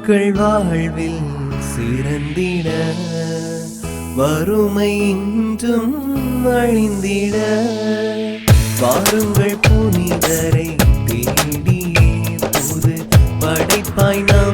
மக்கள் வாழ்வில் சிறந்திட வறுமை இன்றும் அழிந்திட வாருங்கள் புனிதரை தேடியே புது படைப்பாய் நாம்